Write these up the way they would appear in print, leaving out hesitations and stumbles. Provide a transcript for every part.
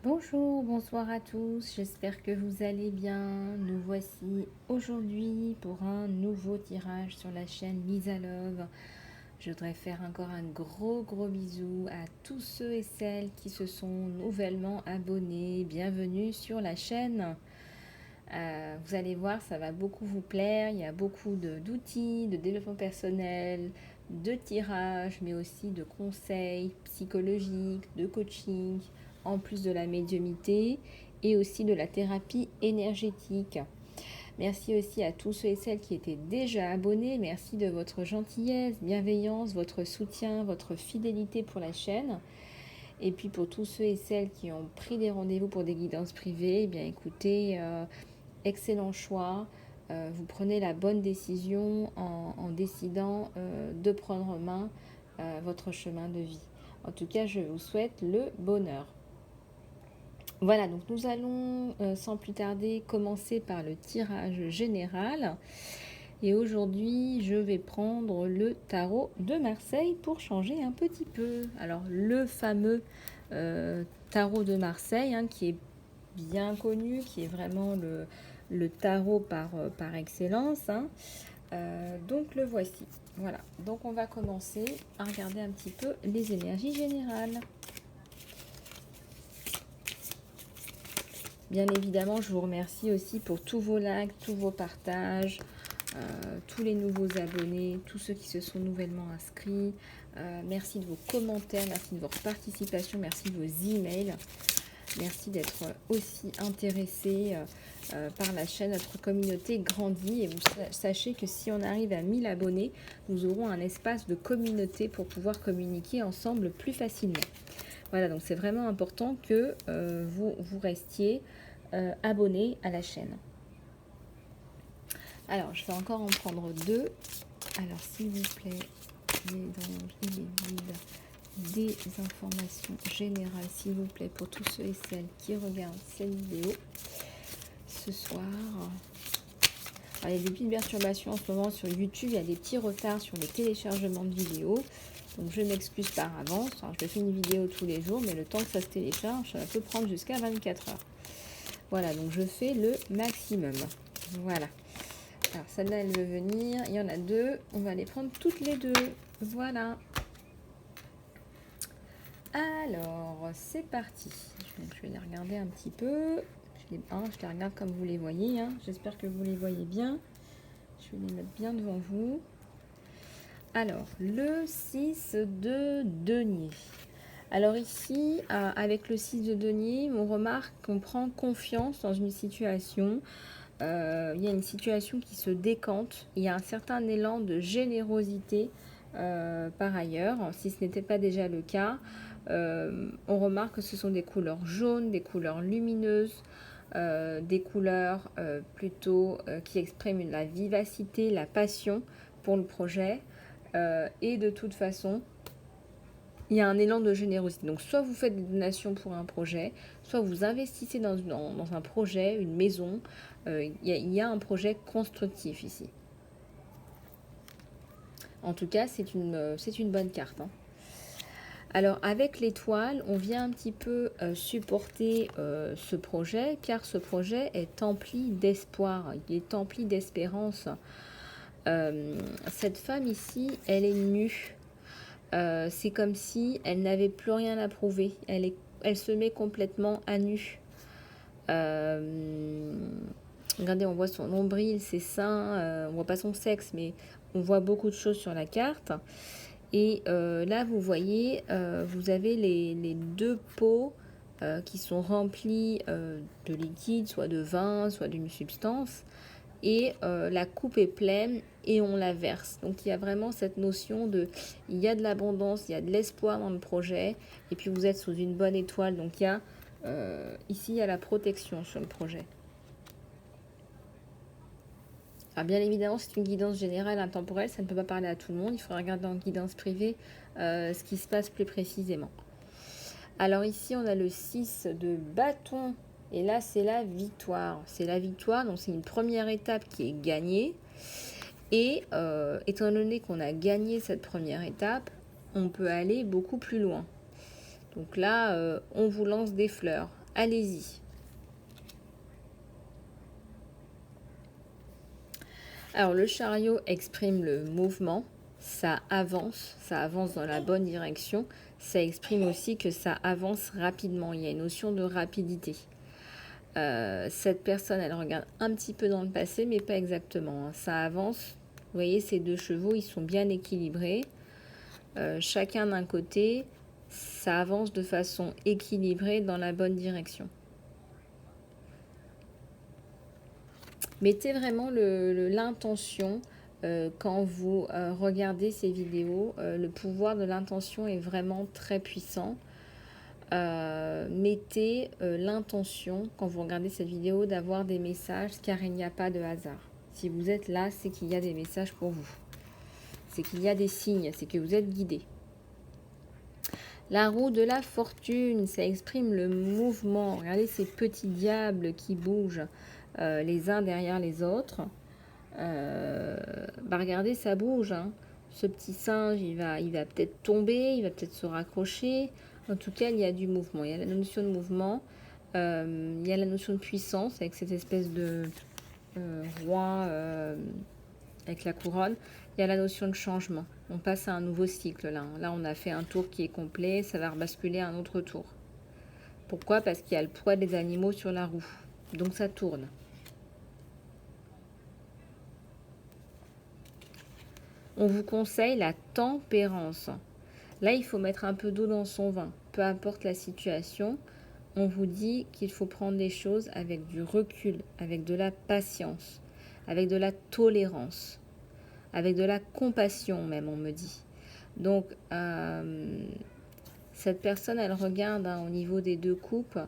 Bonjour, bonsoir à tous, j'espère que vous allez bien. Nous voici aujourd'hui pour un nouveau tirage sur la chaîne Lisa Love. Je voudrais faire encore un gros bisou à tous ceux et celles qui se sont nouvellement abonnés. Bienvenue sur la chaîne. Vous allez voir, ça va beaucoup vous plaire. Il y a beaucoup d'outils, de développement personnel, de tirages, mais aussi de conseils psychologiques, de coaching, en plus de la médiumnité et aussi de la thérapie énergétique. Merci aussi à tous ceux et celles qui étaient déjà abonnés. Merci de votre gentillesse, bienveillance, votre soutien, votre fidélité pour la chaîne. Et puis pour tous ceux et celles qui ont pris des rendez-vous pour des guidances privées, eh bien écoutez, excellent choix. Vous prenez la bonne décision en décidant de prendre en main votre chemin de vie. En tout cas, je vous souhaite le bonheur. Voilà, donc nous allons sans plus tarder commencer par le tirage général. Et aujourd'hui, je vais prendre le tarot de Marseille pour changer un petit peu. Alors, le fameux tarot de Marseille, qui est bien connu, qui est vraiment le tarot par excellence. Donc, le voici. Voilà, donc on va commencer à regarder un petit peu les énergies générales. Bien évidemment, je vous remercie aussi pour tous vos likes, tous vos partages, tous les nouveaux abonnés, tous ceux qui se sont nouvellement inscrits. Merci de vos commentaires, merci de votre participation, merci de vos emails. Merci d'être aussi intéressés par la chaîne. Notre communauté grandit et vous sachez que si on arrive à 1000 abonnés, nous aurons un espace de communauté pour pouvoir communiquer ensemble plus facilement. Voilà, donc c'est vraiment important que vous restiez abonnés à la chaîne. Alors, je vais encore en prendre deux. Alors, s'il vous plaît, les danges et les vides, des informations générales, s'il vous plaît, pour tous ceux et celles qui regardent cette vidéo ce soir. Alors, il y a des petites perturbations en ce moment sur YouTube, il y a des petits retards sur les téléchargements de vidéos. Donc je m'excuse par avance. Alors, je fais une vidéo tous les jours, mais le temps que ça se télécharge, ça peut prendre jusqu'à 24 heures. Voilà, donc je fais le maximum. Voilà. Alors celle-là, elle veut venir. Il y en a deux. On va les prendre toutes les deux. Voilà. Alors, c'est parti. Donc, je vais les regarder un petit peu. Je les regarde comme vous les voyez. J'espère que vous les voyez bien. Je vais les mettre bien devant vous. Alors, le 6 de denier. Alors ici, avec le 6 de denier, on remarque qu'on prend confiance dans une situation. Il y a une situation qui se décante. Il y a un certain élan de générosité par ailleurs, si ce n'était pas déjà le cas. On remarque que ce sont des couleurs jaunes, des couleurs lumineuses, des couleurs plutôt qui expriment la vivacité, la passion pour le projet. Et de toute façon, il y a un élan de générosité. Donc, soit vous faites des donations pour un projet, soit vous investissez dans un projet, une maison. Il y a un projet constructif ici. En tout cas, c'est une bonne carte. Alors, avec l'étoile, on vient un petit peu supporter ce projet, car ce projet est empli d'espoir, il est empli d'espérance. Cette femme ici, elle est nue. C'est comme si elle n'avait plus rien à prouver. Elle se met complètement à nu. Regardez, on voit son nombril, ses seins, on voit pas son sexe, mais on voit beaucoup de choses sur la carte. Et là, vous voyez, vous avez les deux pots qui sont remplis de liquide, soit de vin, soit d'une substance. Et la coupe est pleine et on la verse. Donc il y a vraiment cette notion de, il y a de l'abondance, il y a de l'espoir dans le projet, et puis vous êtes sous une bonne étoile. Donc il y a ici, il y a la protection sur le projet. Alors bien évidemment, c'est une guidance générale intemporelle, ça ne peut pas parler à tout le monde. Il faudra regarder en guidance privée ce qui se passe plus précisément. Alors ici, on a le 6 de bâton. Et là, c'est la victoire. C'est la victoire, donc c'est une première étape qui est gagnée. Et étant donné qu'on a gagné cette première étape, on peut aller beaucoup plus loin. Donc là, on vous lance des fleurs. allez-y. Alors, le chariot exprime le mouvement, ça avance dans la bonne direction. Ça exprime aussi que ça avance rapidement. Il y a une notion de rapidité. Cette personne, elle regarde un petit peu dans le passé, mais pas exactement. Ça avance. Vous voyez, ces deux chevaux, ils sont bien équilibrés. Chacun d'un côté, ça avance de façon équilibrée dans la bonne direction. Mettez vraiment l'intention quand vous regardez ces vidéos. Le pouvoir de l'intention est vraiment très puissant. Mettez l'intention quand vous regardez cette vidéo d'avoir des messages, car il n'y a pas de hasard. Si vous êtes là, c'est qu'il y a des messages pour vous. C'est qu'il y a des signes, c'est que vous êtes guidé. La roue de la fortune, ça exprime le mouvement. Regardez ces petits diables qui bougent les uns derrière les autres. Regardez, ça bouge. Hein. Ce petit singe, il va peut-être tomber, il va peut-être se raccrocher. En tout cas, il y a du mouvement. Il y a la notion de mouvement. Il y a la notion de puissance avec cette espèce de roi avec la couronne. Il y a la notion de changement. On passe à un nouveau cycle là. Là, on a fait un tour qui est complet. Ça va rebasculer à un autre tour. Pourquoi? Parce qu'il y a le poids des animaux sur la roue. Donc, ça tourne. On vous conseille la tempérance. Là, il faut mettre un peu d'eau dans son vin. Peu importe la situation, on vous dit qu'il faut prendre les choses avec du recul, avec de la patience, avec de la tolérance, avec de la compassion même, on me dit. Donc, cette personne, elle regarde au niveau des deux coupes.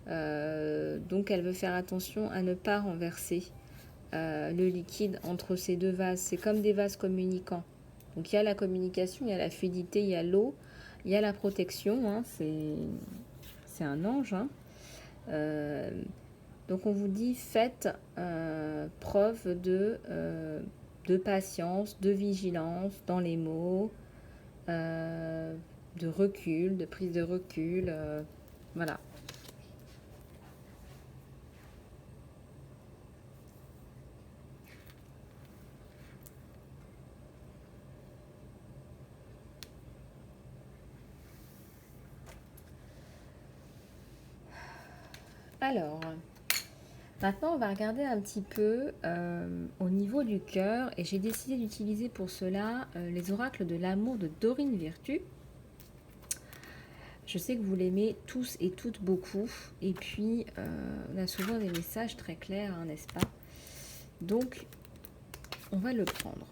Donc, elle veut faire attention à ne pas renverser le liquide entre ces deux vases. C'est comme des vases communicants. Donc il y a la communication, il y a la fluidité, il y a l'eau, il y a la protection. Hein, c'est un ange. Hein. Donc on vous dit faites preuve de patience, de vigilance dans les mots, de recul, de prise de recul. Voilà. Alors, maintenant on va regarder un petit peu au niveau du cœur et j'ai décidé d'utiliser pour cela les oracles de l'amour de Dorine Virtue. Je sais que vous l'aimez tous et toutes beaucoup et puis on a souvent des messages très clairs, hein, n'est-ce pas? Donc, on va le prendre.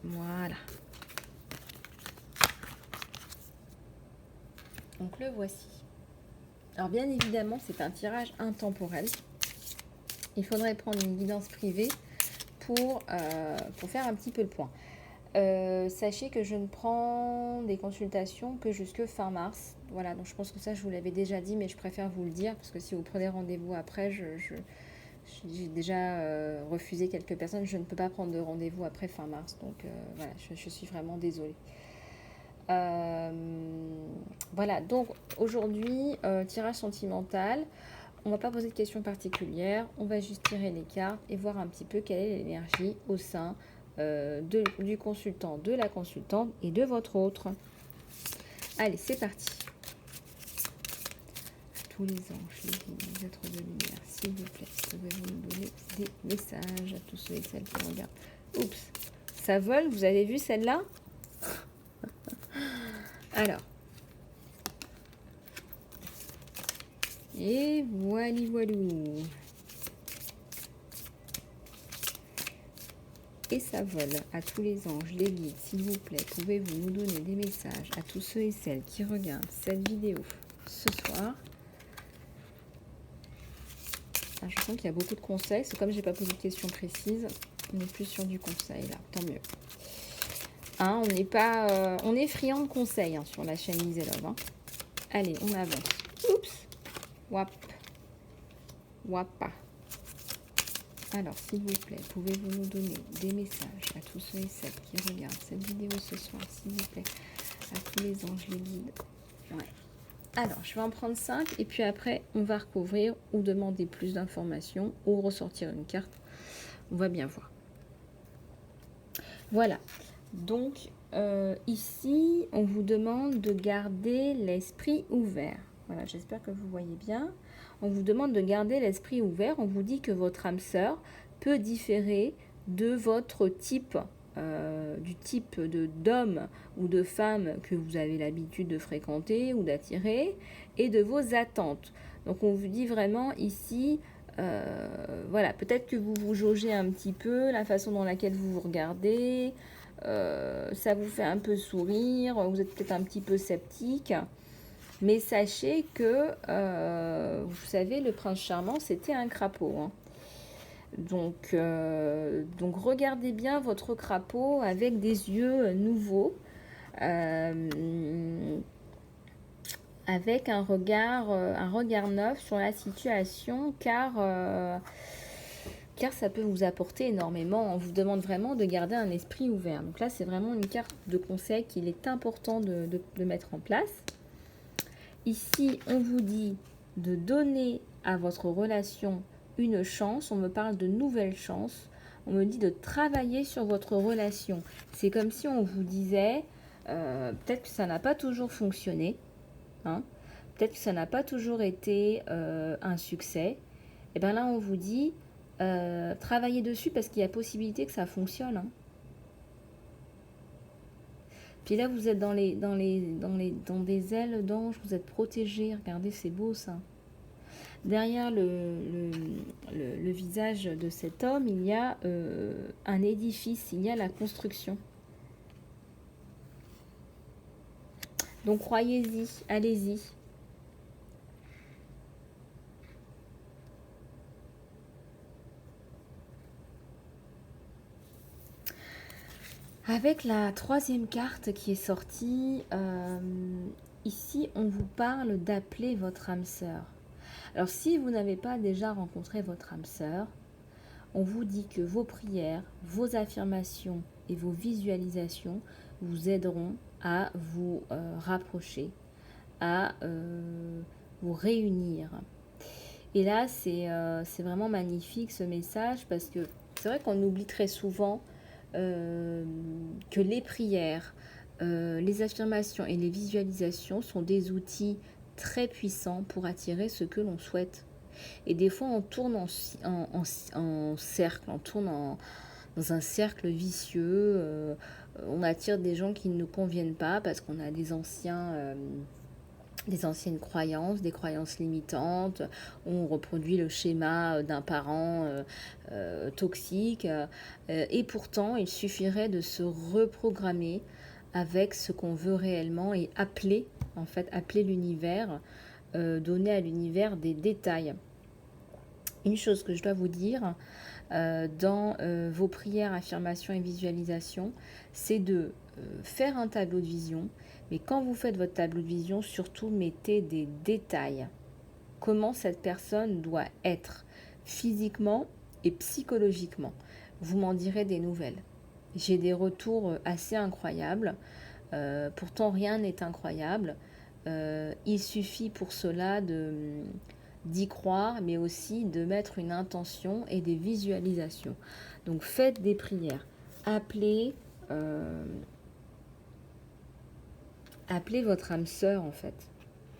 Voilà. Donc le voici. Alors bien évidemment, c'est un tirage intemporel. Il faudrait prendre une guidance privée pour faire un petit peu le point. Sachez que je ne prends des consultations que jusque fin mars. Voilà, donc je pense que ça, je vous l'avais déjà dit, mais je préfère vous le dire, parce que si vous prenez rendez-vous après, j'ai déjà refusé quelques personnes. Je ne peux pas prendre de rendez-vous après fin mars. Donc voilà, je suis vraiment désolée. Voilà, donc aujourd'hui, tirage sentimental. On ne va pas poser de questions particulières. On va juste tirer les cartes et voir un petit peu quelle est l'énergie au sein du consultant, de la consultante et de votre autre. Allez, c'est parti. Tous les anges, les êtres de lumière, s'il vous plaît, pouvez-vous nous donner des messages à tous ceux et celles qui regardent. Oups, ça vole, vous avez vu celle-là? Alors, et voilou. Et ça vole à tous les anges, les guides, s'il vous plaît, pouvez-vous nous donner des messages à tous ceux et celles qui regardent cette vidéo ce soir? Ah, je sens qu'il y a beaucoup de conseils, c'est comme j'ai pas posé de questions précises, on est plus sur du conseil là, tant mieux. Hein, on n'est pas, on est friand de conseils hein, sur la chaîne Lise et Love. Hein. Allez, on avance. Oups. Wap. Wapa. Alors, s'il vous plaît, pouvez-vous nous donner des messages à tous ceux et celles qui regardent cette vidéo ce soir, s'il vous plaît, à tous les anges, les guides. Ouais. Alors, je vais en prendre 5 et puis après, on va recouvrir ou demander plus d'informations ou ressortir une carte. On va bien voir. Voilà. Donc, ici, on vous demande de garder l'esprit ouvert. Voilà, j'espère que vous voyez bien. On vous demande de garder l'esprit ouvert. On vous dit que votre âme sœur peut différer de votre type, du type d'homme ou de femme que vous avez l'habitude de fréquenter ou d'attirer, et de vos attentes. Donc, on vous dit vraiment ici, voilà, peut-être que vous vous jaugez un petit peu, la façon dans laquelle vous vous regardez, ça vous fait un peu sourire, vous êtes peut-être un petit peu sceptique, mais sachez que, vous savez, le prince charmant, c'était un crapaud, hein. Donc regardez bien votre crapaud avec des yeux nouveaux, avec un regard neuf sur la situation, car ça peut vous apporter énormément. On vous demande vraiment de garder un esprit ouvert. Donc là, c'est vraiment une carte de conseil qu'il est important de mettre en place. Ici, on vous dit de donner à votre relation une chance. On me parle de nouvelles chances. On me dit de travailler sur votre relation. C'est comme si on vous disait, peut-être que ça n'a pas toujours fonctionné, hein, peut-être que ça n'a pas toujours été un succès. Et bien là, on vous dit, travaillez dessus parce qu'il y a possibilité que ça fonctionne, hein. Puis là, vous êtes dans des ailes d'ange, vous êtes protégé. Regardez, c'est beau ça. Derrière le visage de cet homme, il y a un édifice, il y a la construction. Donc croyez-y, allez-y. Avec la troisième carte qui est sortie, ici on vous parle d'appeler votre âme sœur. Alors si vous n'avez pas déjà rencontré votre âme sœur, on vous dit que vos prières, vos affirmations et vos visualisations vous aideront à vous rapprocher, à vous réunir. Et là, c'est vraiment magnifique ce message parce que c'est vrai qu'on oublie très souvent que les prières, les affirmations et les visualisations sont des outils très puissants pour attirer ce que l'on souhaite. Et des fois, on tourne en cercle, on tourne dans un cercle vicieux. On attire des gens qui ne nous conviennent pas parce qu'on a des anciennes croyances, des croyances limitantes. On reproduit le schéma d'un parent toxique. Et pourtant, il suffirait de se reprogrammer avec ce qu'on veut réellement et appeler l'univers, donner à l'univers des détails. Une chose que je dois vous dire dans vos prières, affirmations et visualisations, c'est de faire un tableau de vision. Mais quand vous faites votre tableau de vision, surtout mettez des détails. Comment cette personne doit être physiquement et psychologiquement. Vous m'en direz des nouvelles. J'ai des retours assez incroyables. Pourtant, rien n'est incroyable. Il suffit pour cela d'y croire, mais aussi de mettre une intention et des visualisations. Donc faites des prières. Appelez votre âme sœur en fait.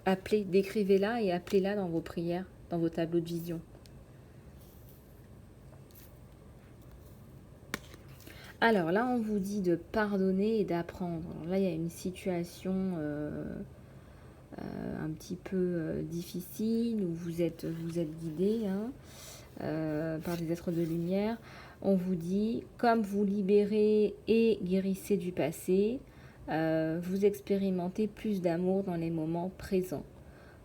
Appelez, décrivez-la et appelez-la dans vos prières, dans vos tableaux de vision. Alors là, on vous dit de pardonner et d'apprendre. Alors là, il y a une situation un petit peu difficile où vous êtes guidé par des êtres de lumière. On vous dit, comme vous libérez et guérissez du passé, vous expérimentez plus d'amour dans les moments présents.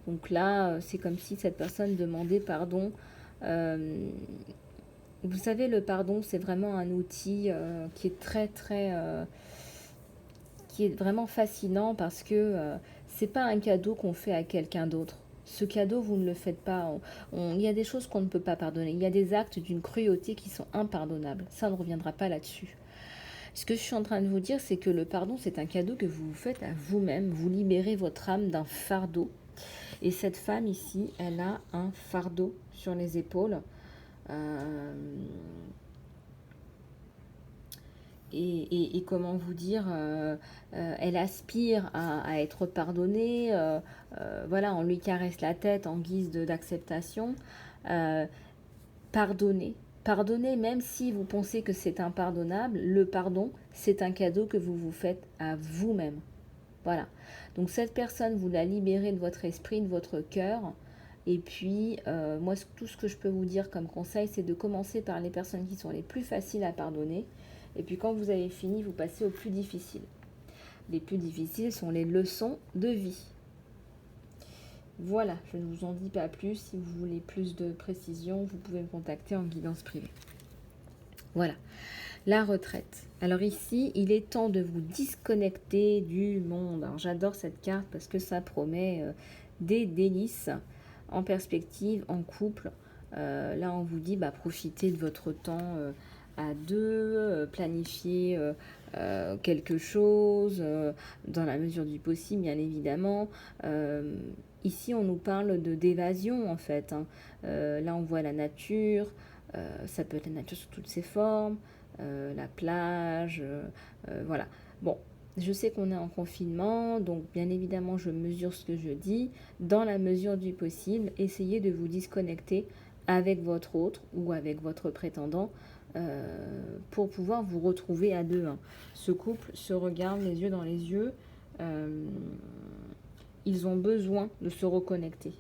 Donc là, c'est comme si cette personne demandait pardon. Vous savez, le pardon, c'est vraiment un outil qui est qui est vraiment fascinant parce que c'est pas un cadeau qu'on fait à quelqu'un d'autre. Ce cadeau, vous ne le faites pas. Il y a des choses qu'on ne peut pas pardonner. Il y a des actes d'une cruauté qui sont impardonnables. Ça, on ne reviendra pas là-dessus. Ce que je suis en train de vous dire, c'est que le pardon, c'est un cadeau que vous vous faites à vous-même. Vous libérez votre âme d'un fardeau Et cette femme ici, elle a un fardeau sur les épaules. Et comment vous dire, elle aspire à être pardonnée. Voilà, on lui caresse la tête en guise d'acceptation. Pardonnez. Pardonnez, même si vous pensez que c'est impardonnable, le pardon, c'est un cadeau que vous vous faites à vous-même. Voilà. Donc cette personne, vous la libérez de votre esprit, de votre cœur. Et puis, moi, tout ce que je peux vous dire comme conseil, c'est de commencer par les personnes qui sont les plus faciles à pardonner. Et puis quand vous avez fini, vous passez aux plus difficiles. Les plus difficiles sont les leçons de vie. Voilà, je ne vous en dis pas plus. Si vous voulez plus de précision, vous pouvez me contacter en guidance privée. Voilà, la retraite. Alors ici, il est temps de vous disconnecter du monde. Alors j'adore cette carte parce que ça promet des délices en perspective, en couple. Là, on vous dit, profitez de votre temps à deux, planifier quelque chose dans la mesure du possible, bien évidemment. Ici, on nous parle d'évasion, en fait. Là, on voit la nature. Ça peut être la nature sous toutes ses formes, la plage, voilà. Bon, je sais qu'on est en confinement, donc bien évidemment, je mesure ce que je dis. Dans la mesure du possible, essayez de vous disconnecter avec votre autre ou avec votre prétendant pour pouvoir vous retrouver à deux. Ce couple se regarde les yeux dans les yeux. Ils ont besoin de se reconnecter.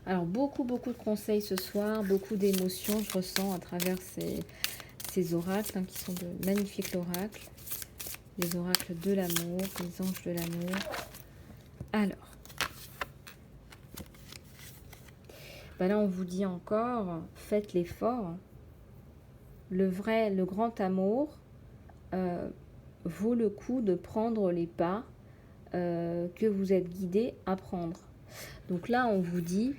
Alors, beaucoup de conseils ce soir, beaucoup d'émotions, je ressens à travers ces oracles, qui sont de magnifiques oracles. Les oracles de l'amour, les anges de l'amour. Alors, là, on vous dit encore, faites l'effort. Le grand amour vaut le coup de prendre les pas que vous êtes guidé à prendre. Donc là, on vous dit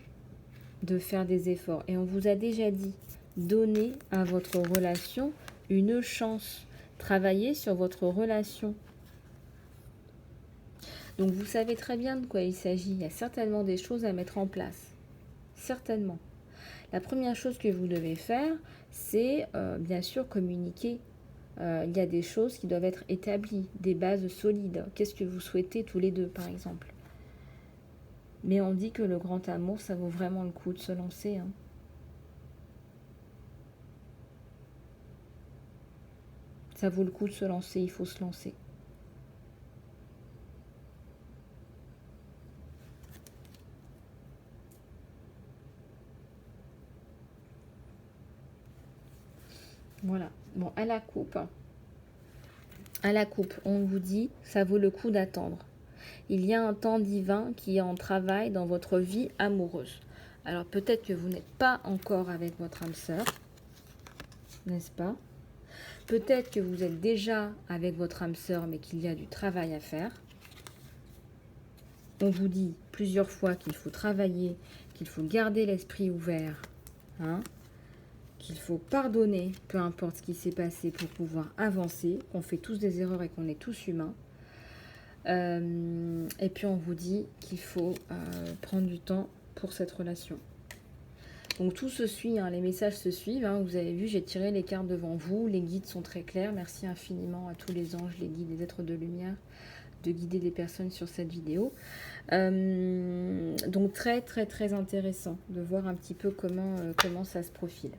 de faire des efforts. Et on vous a déjà dit, donnez à votre relation une chance. Travaillez sur votre relation. Donc vous savez très bien de quoi il s'agit. Il y a certainement des choses à mettre en place. Certainement. La première chose que vous devez faire, c'est bien sûr communiquer. Il y a des choses qui doivent être établies, des bases solides. Qu'est-ce que vous souhaitez tous les deux, par exemple? Mais on dit que le grand amour, ça vaut vraiment le coup de se lancer. Ça vaut le coup de se lancer, il faut se lancer. Voilà. Bon, à la coupe, on vous dit, ça vaut le coup d'attendre. Il y a un temps divin qui est en travail dans votre vie amoureuse. Alors peut-être que vous n'êtes pas encore avec votre âme sœur, n'est-ce pas? Peut-être que vous êtes déjà avec votre âme sœur, mais qu'il y a du travail à faire. On vous dit plusieurs fois qu'il faut travailler, qu'il faut garder l'esprit ouvert, qu'il faut pardonner, peu importe ce qui s'est passé, pour pouvoir avancer, qu'on fait tous des erreurs et qu'on est tous humains. Et puis on vous dit qu'il faut prendre du temps pour cette relation. Donc tout se suit, les messages se suivent. Vous avez vu, j'ai tiré les cartes devant vous. Les guides sont très clairs. Merci infiniment à tous les anges, les guides, les êtres de lumière, de guider des personnes sur cette vidéo. Donc très très très intéressant de voir un petit peu comment ça se profile.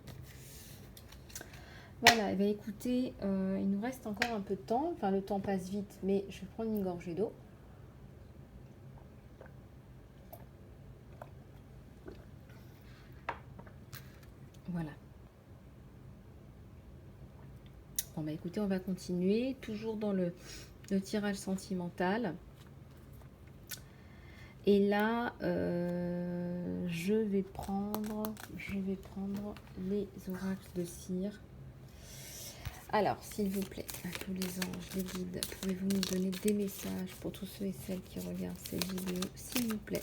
Voilà, et bien écoutez, il nous reste encore un peu de temps. Enfin, le temps passe vite, mais je vais prendre une gorgée d'eau. Voilà. Bon, bah écoutez, on va continuer, toujours dans le tirage sentimental. Et là, je vais prendre les oracles de cire. Alors, s'il vous plaît, à tous les anges, les guides, pouvez-vous nous donner des messages pour tous ceux et celles qui regardent cette vidéo, s'il vous plaît?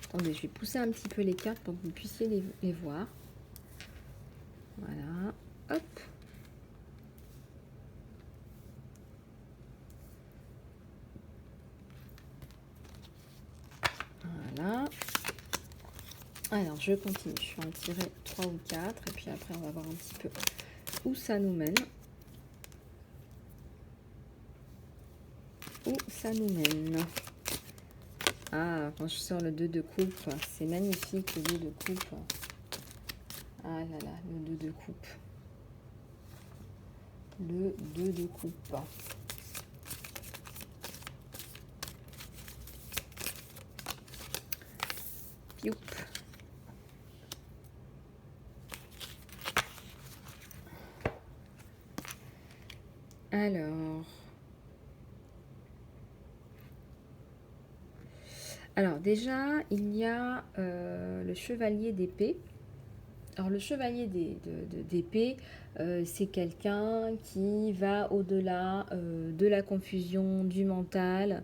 Attendez, je vais pousser un petit peu les cartes pour que vous puissiez les voir. Voilà, hop. Alors, je continue. Je vais en tirer 3 ou 4. Et puis après, on va voir un petit peu où ça nous mène. Où ça nous mène. Ah, quand je sors le 2 de coupe, c'est magnifique le 2 de coupe. Ah là là, le 2 de coupe. Le 2 de coupe. Youp. Alors déjà, il y a le chevalier d'épée. Alors le chevalier d'épée, c'est quelqu'un qui va au-delà de la confusion, du mental.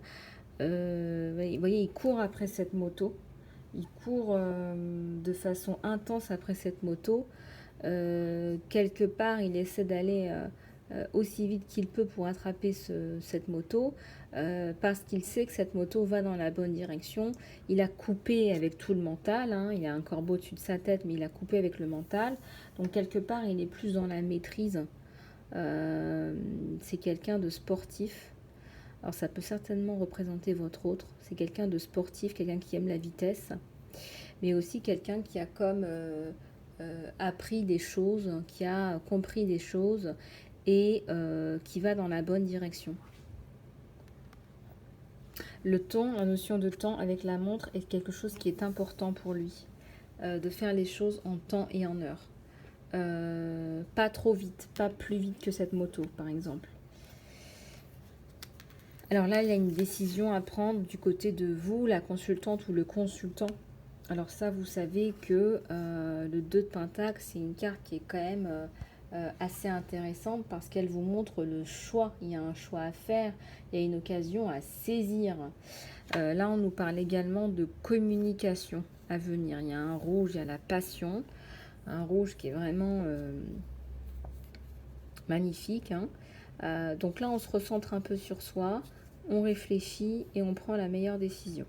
Vous voyez, il court après cette moto. Il court de façon intense après cette moto. Quelque part, il essaie d'aller aussi vite qu'il peut pour attraper cette moto, parce qu'il sait que cette moto va dans la bonne direction. Il a coupé avec tout le mental, hein, il a un corbeau au-dessus de sa tête, mais il a coupé avec le mental. Donc quelque part, il est plus dans la maîtrise. C'est quelqu'un de sportif. Alors ça peut certainement représenter votre autre. C'est quelqu'un de sportif, quelqu'un qui aime la vitesse, mais aussi quelqu'un qui a comme appris des choses, qui a compris des choses et qui va dans la bonne direction. Le temps, la notion de temps avec la montre est quelque chose qui est important pour lui, de faire les choses en temps et en heure. Pas trop vite, pas plus vite que cette moto par exemple. Alors là, il y a une décision à prendre du côté de vous, la consultante ou le consultant. Alors ça, vous savez que le 2 de Pentacle, c'est une carte qui est quand même assez intéressante parce qu'elle vous montre le choix. Il y a un choix à faire, il y a une occasion à saisir. Là, on nous parle également de communication à venir. Il y a un rouge, il y a la passion. Un rouge qui est vraiment magnifique, hein. Donc là, on se recentre un peu sur soi, on réfléchit et on prend la meilleure décision.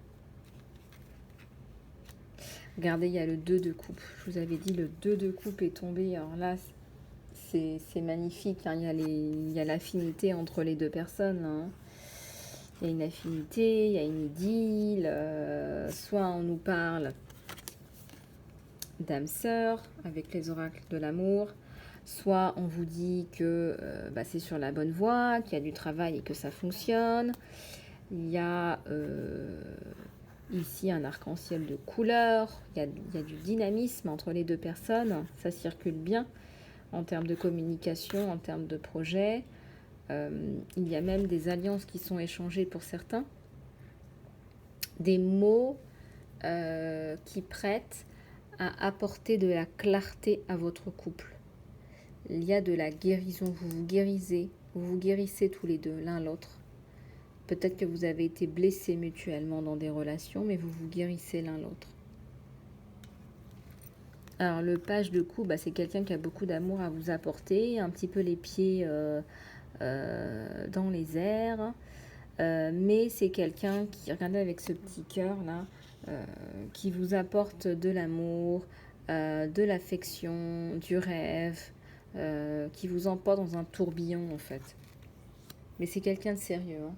Regardez, il y a le 2 de coupe. Je vous avais dit, le 2 de coupe est tombé. Alors là, c'est magnifique, hein. Il y a l'affinité entre les deux personnes, hein. Il y a une affinité, il y a une idylle. Soit on nous parle d'âme sœur avec les oracles de l'amour. Soit on vous dit que c'est sur la bonne voie, qu'il y a du travail et que ça fonctionne. Il y a ici un arc-en-ciel de couleurs. Il y a du dynamisme entre les deux personnes. Ça circule bien en termes de communication, en termes de projet. Il y a même des alliances qui sont échangées pour certains. Des mots qui prêtent à apporter de la clarté à votre couple. Il y a de la guérison, vous vous guérissez tous les deux, l'un l'autre. Peut-être que vous avez été blessés mutuellement dans des relations, mais vous vous guérissez l'un l'autre. Alors le page de coupe, c'est quelqu'un qui a beaucoup d'amour à vous apporter, un petit peu les pieds dans les airs, mais c'est quelqu'un qui, regardez avec ce petit cœur là, qui vous apporte de l'amour, de l'affection, du rêve, qui vous emporte dans un tourbillon en fait. Mais c'est quelqu'un de sérieux, hein.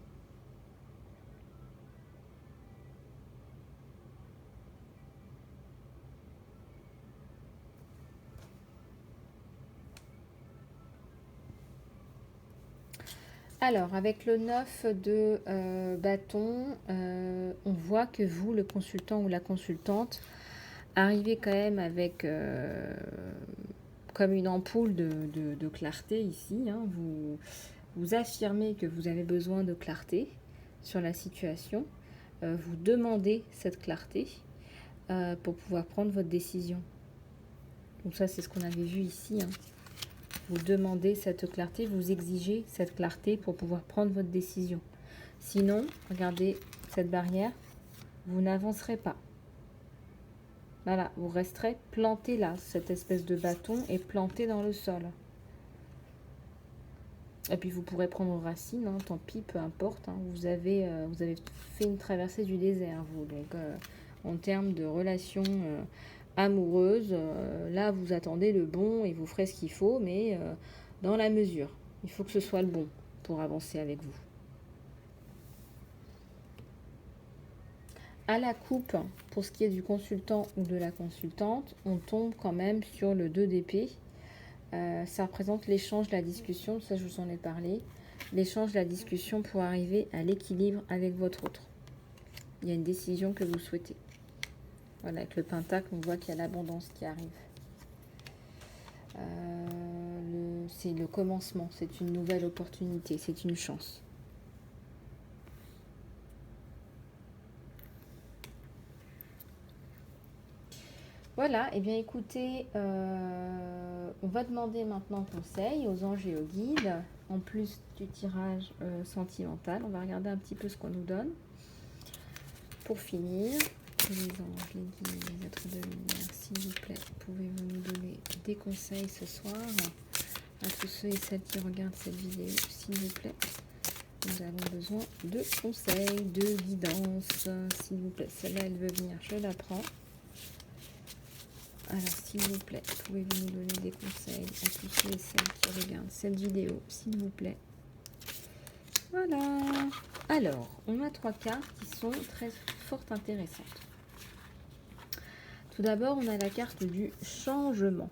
Alors, avec le 9 de bâton, on voit que vous, le consultant ou la consultante, arrivez quand même avec comme une ampoule de clarté ici, hein. Vous affirmez que vous avez besoin de clarté sur la situation. Vous demandez cette clarté pour pouvoir prendre votre décision. Donc ça, c'est ce qu'on avait vu ici, hein. Vous demandez cette clarté, vous exigez cette clarté pour pouvoir prendre votre décision. Sinon, regardez cette barrière, vous n'avancerez pas. Voilà, vous resterez planté là. Cette espèce de bâton est planté dans le sol. Et puis vous pourrez prendre racine, hein, tant pis, peu importe, hein. Vous avez fait une traversée du désert, vous. Donc, en termes de relations amoureuse, là vous attendez le bon et vous ferez ce qu'il faut, mais dans la mesure. Il faut que ce soit le bon pour avancer avec vous. À la coupe, pour ce qui est du consultant ou de la consultante, on tombe quand même sur le 2 d'épée. Ça représente l'échange, la discussion, ça je vous en ai parlé. L'échange, la discussion pour arriver à l'équilibre avec votre autre. Il y a une décision que vous souhaitez. Voilà, avec le pentacle, on voit qu'il y a l'abondance qui arrive. C'est le commencement, c'est une nouvelle opportunité, c'est une chance. Voilà, et bien écoutez, on va demander maintenant conseil aux anges et aux guides, en plus du tirage sentimental. On va regarder un petit peu ce qu'on nous donne. Pour finir, les anges, les guides, les êtres de lumière, s'il vous plaît, pouvez-vous nous donner des conseils ce soir à tous ceux et celles qui regardent cette vidéo, s'il vous plaît. Nous avons besoin de conseils, de guidance, s'il vous plaît. Celle-là, elle veut venir, je la prends. Alors, s'il vous plaît, pouvez-vous nous donner des conseils à tous ceux et celles qui regardent cette vidéo, s'il vous plaît. Voilà. Alors, on a 3 cartes qui sont très fort intéressantes. Tout d'abord, on a la carte du changement.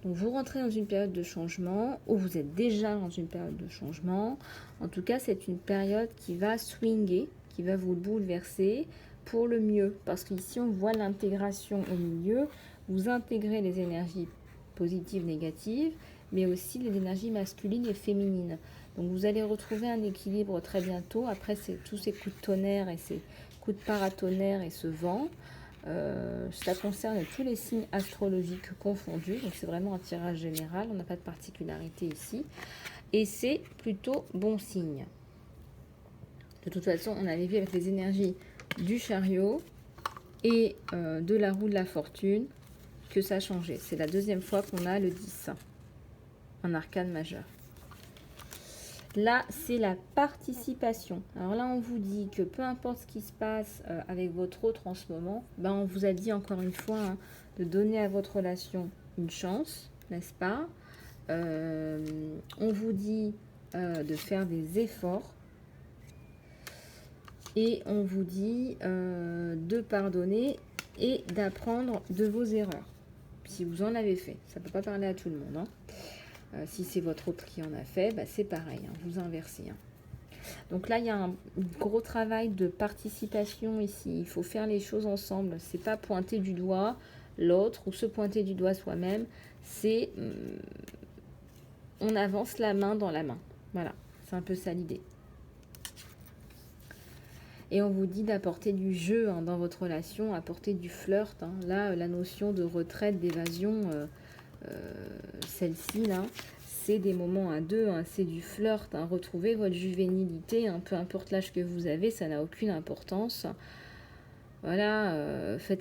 Donc, vous rentrez dans une période de changement ou vous êtes déjà dans une période de changement. En tout cas, c'est une période qui va swinger, qui va vous bouleverser pour le mieux. Parce qu'ici, on voit l'intégration au milieu. Vous intégrez les énergies positives, négatives, mais aussi les énergies masculines et féminines. Donc vous allez retrouver un équilibre très bientôt. Après tous ces coups de tonnerre et ces coups de paratonnerre et ce vent, ça concerne tous les signes astrologiques confondus. Donc c'est vraiment un tirage général, on n'a pas de particularité ici. Et c'est plutôt bon signe. De toute façon, on avait vu avec les énergies du chariot et de la roue de la fortune que ça a changé. C'est la deuxième fois qu'on a le 10 en arcane majeur. Là, c'est la participation. Alors là, on vous dit que peu importe ce qui se passe avec votre autre en ce moment, ben on vous a dit encore une fois de donner à votre relation une chance, n'est-ce pas? On vous dit de faire des efforts et on vous dit de pardonner et d'apprendre de vos erreurs. Si vous en avez fait, ça ne peut pas parler à tout le monde. Si c'est votre autre qui en a fait, bah c'est pareil, vous inversez. Donc là, il y a un gros travail de participation ici. Il faut faire les choses ensemble. C'est pas pointer du doigt l'autre ou se pointer du doigt soi-même. C'est on avance la main dans la main. Voilà, c'est un peu ça l'idée. Et on vous dit d'apporter du jeu dans votre relation, apporter du flirt. Là, la notion de retraite, d'évasion, celle-ci, là, c'est des moments à deux, c'est du flirt. Retrouvez votre juvénilité, peu importe l'âge que vous avez, ça n'a aucune importance. Voilà,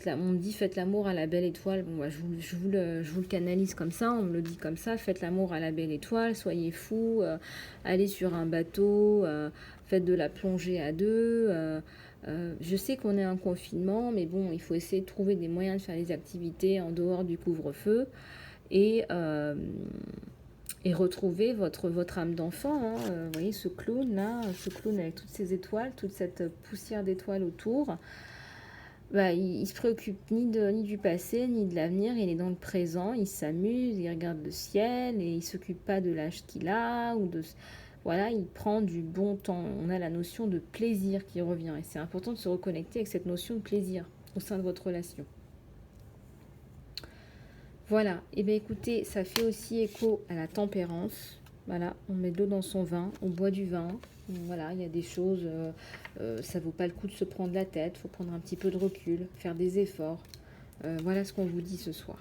on me dit faites l'amour à la belle étoile. Bon, bah, je vous le canalise comme ça, on me le dit comme ça. Faites l'amour à la belle étoile, soyez fous, allez sur un bateau, faites de la plongée à deux. Je sais qu'on est en confinement, mais bon, il faut essayer de trouver des moyens de faire les activités en dehors du couvre-feu et retrouver votre âme d'enfant. Vous voyez ce clown là, ce clown avec toutes ces étoiles, toute cette poussière d'étoiles autour. Bah, il se préoccupe ni du passé, ni de l'avenir, il est dans le présent, il s'amuse, il regarde le ciel et il s'occupe pas de l'âge qu'il a voilà, il prend du bon temps. On a la notion de plaisir qui revient et c'est important de se reconnecter avec cette notion de plaisir au sein de votre relation. Voilà, et bien écoutez, ça fait aussi écho à la tempérance. Voilà, on met de l'eau dans son vin, on boit du vin. Voilà, il y a des choses, ça vaut pas le coup de se prendre la tête, il faut prendre un petit peu de recul, faire des efforts. Voilà ce qu'on vous dit ce soir.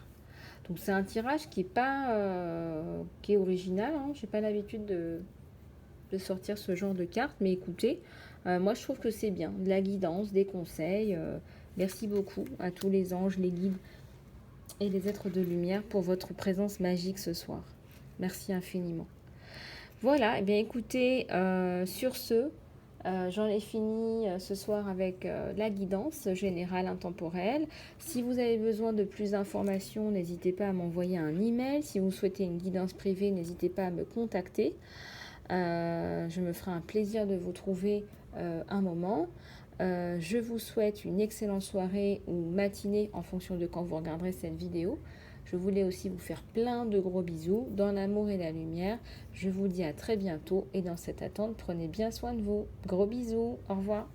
Donc c'est un tirage qui est original, j'ai pas l'habitude de sortir ce genre de cartes, mais écoutez, moi je trouve que c'est bien, de la guidance, des conseils. Merci beaucoup à tous les anges, les guides et les êtres de lumière pour votre présence magique ce soir. Merci infiniment. Voilà, et bien écoutez, sur ce, J'en ai fini ce soir avec la guidance générale intemporelle. Si vous avez besoin de plus d'informations, n'hésitez pas à m'envoyer un email. Si vous souhaitez une guidance privée, n'hésitez pas à me contacter. Je me ferai un plaisir de vous trouver un moment. Je vous souhaite une excellente soirée ou matinée en fonction de quand vous regarderez cette vidéo. Je voulais aussi vous faire plein de gros bisous dans l'amour et la lumière. Je vous dis à très bientôt et dans cette attente, prenez bien soin de vous. Gros bisous, au revoir.